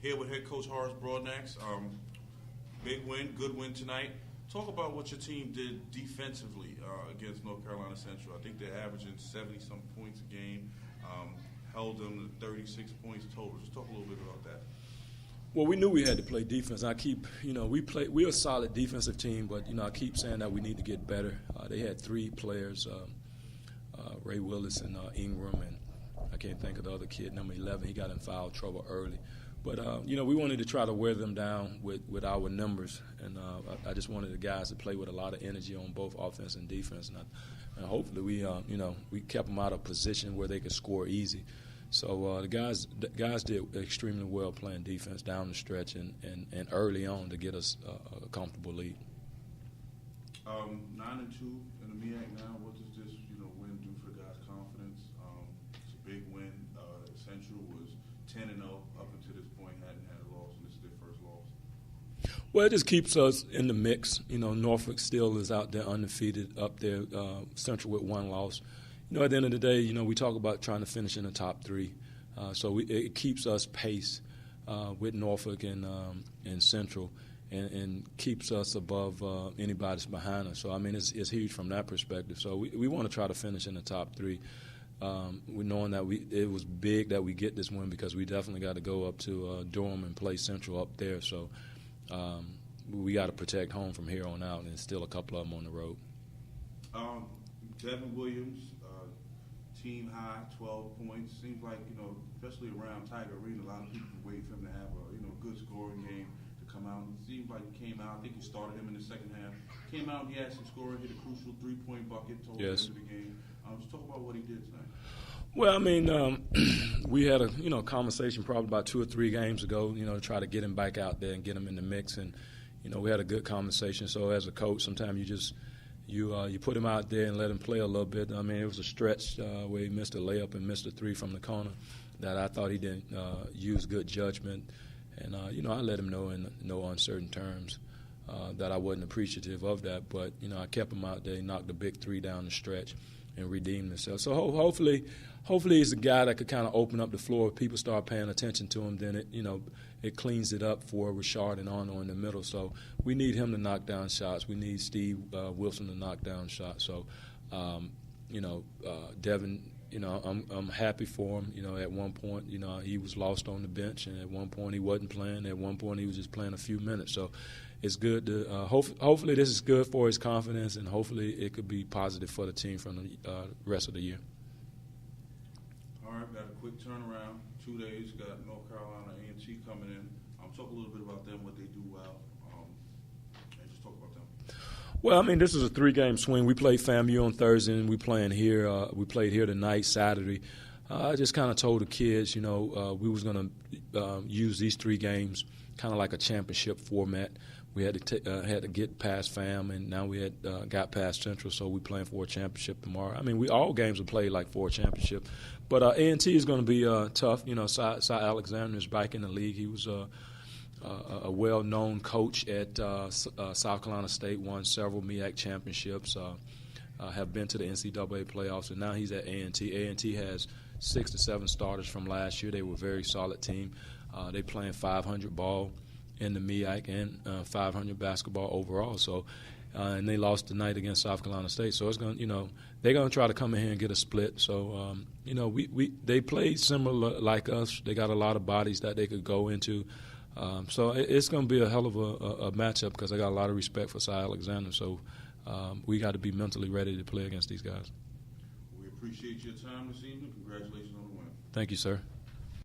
Here with head coach Horace Broadnax. Big win, good win tonight. Talk about what your team did defensively against North Carolina Central. I think they're averaging 70-some points a game. Held them to 36 points total. Just talk a little bit about that. Well, we knew we had to play defense. I keep, we're a solid defensive team, but, I keep saying that we need to get better. They had three players, Ray Willis and Ingram, and I can't think of the other kid, number 11. He got in foul trouble early. But, we wanted to try to wear them down with our numbers, and I just wanted the guys to play with a lot of energy on both offense and defense. And hopefully we kept them out of position where they could score easy. So the guys did extremely well playing defense down the stretch and early on to get us a comfortable lead. 9-2 in the MEAC now. What does this win do for the guys' confidence? It's a big win. Central was 10-0 up until this point, hadn't had a loss, and this is their first loss. Well, it just keeps us in the mix. Norfolk still is out there undefeated up there. Central with one loss. At the end of the day, we talk about trying to finish in the top three. So it keeps us pace with Norfolk and Central and keeps us above anybody that's behind us. So, it's huge from that perspective. So we want to try to finish in the top three. We knowing that it was big that we get this win because we definitely got to go up to Durham and play Central up there. So we got to protect home from here on out, and there's still a couple of them on the road. Devin Williams, team high, 12 points. Seems like, especially around Tiger Arena, a lot of people wait for him to have a good scoring game to come out. It seems like he came out. I think you started him in the second half. Came out, he had some scoring, hit a crucial three-point bucket towards the end of the game. Just talk about what he did tonight. Well, we had a conversation probably about 2 or 3 games ago, to try to get him back out there and get him in the mix. And, we had a good conversation. So as a coach, sometimes you just you put him out there and let him play a little bit. It was a stretch where he missed a layup and missed a three from the corner that I thought he didn't use good judgment. And, I let him know in no uncertain terms that I wasn't appreciative of that. But, I kept him out there. He knocked a big three down the stretch and redeemed himself. So hopefully he's a guy that could kind of open up the floor. If people start paying attention to him, then it cleans it up for Rashard and Arno in the middle. So we need him to knock down shots. We need Steve Wilson to knock down shots. So, Devin, I'm happy for him. At one point, he was lost on the bench, and at one point he wasn't playing. At one point he was just playing a few minutes. So it's good to hopefully this is good for his confidence, and hopefully it could be positive for the team from the rest of the year. All right, got a quick turnaround. 2 days, got North Carolina A&T coming in. Talk a little bit about them, what they do well, and just talk about them. Well, this is a 3-game swing. We played FAMU on Thursday, and we playing here. We played here tonight, Saturday. I just kind of told the kids, we was going to use these 3 games kind of like a championship format. We had to get past FAM, and now we had got past Central, so we playing for a championship tomorrow. All games are played like for a championship. But A&T is going to be tough. Cy Alexander is back in the league. He was a well-known coach at South Carolina State, won several MEAC championships, have been to the NCAA playoffs, and now he's at A&T. A&T has 6 to 7 starters from last year. They were a very solid team. They playing 500 ball in the MEAC and 500 basketball overall. So, and they lost tonight against South Carolina State. So it's going, they're going to try to come in here and get a split. So, they play similar like us. They got a lot of bodies that they could go into. So it's going to be a hell of a matchup because I got a lot of respect for Cy Alexander. So we got to be mentally ready to play against these guys. We appreciate your time this evening. Congratulations on the win. Thank you, sir.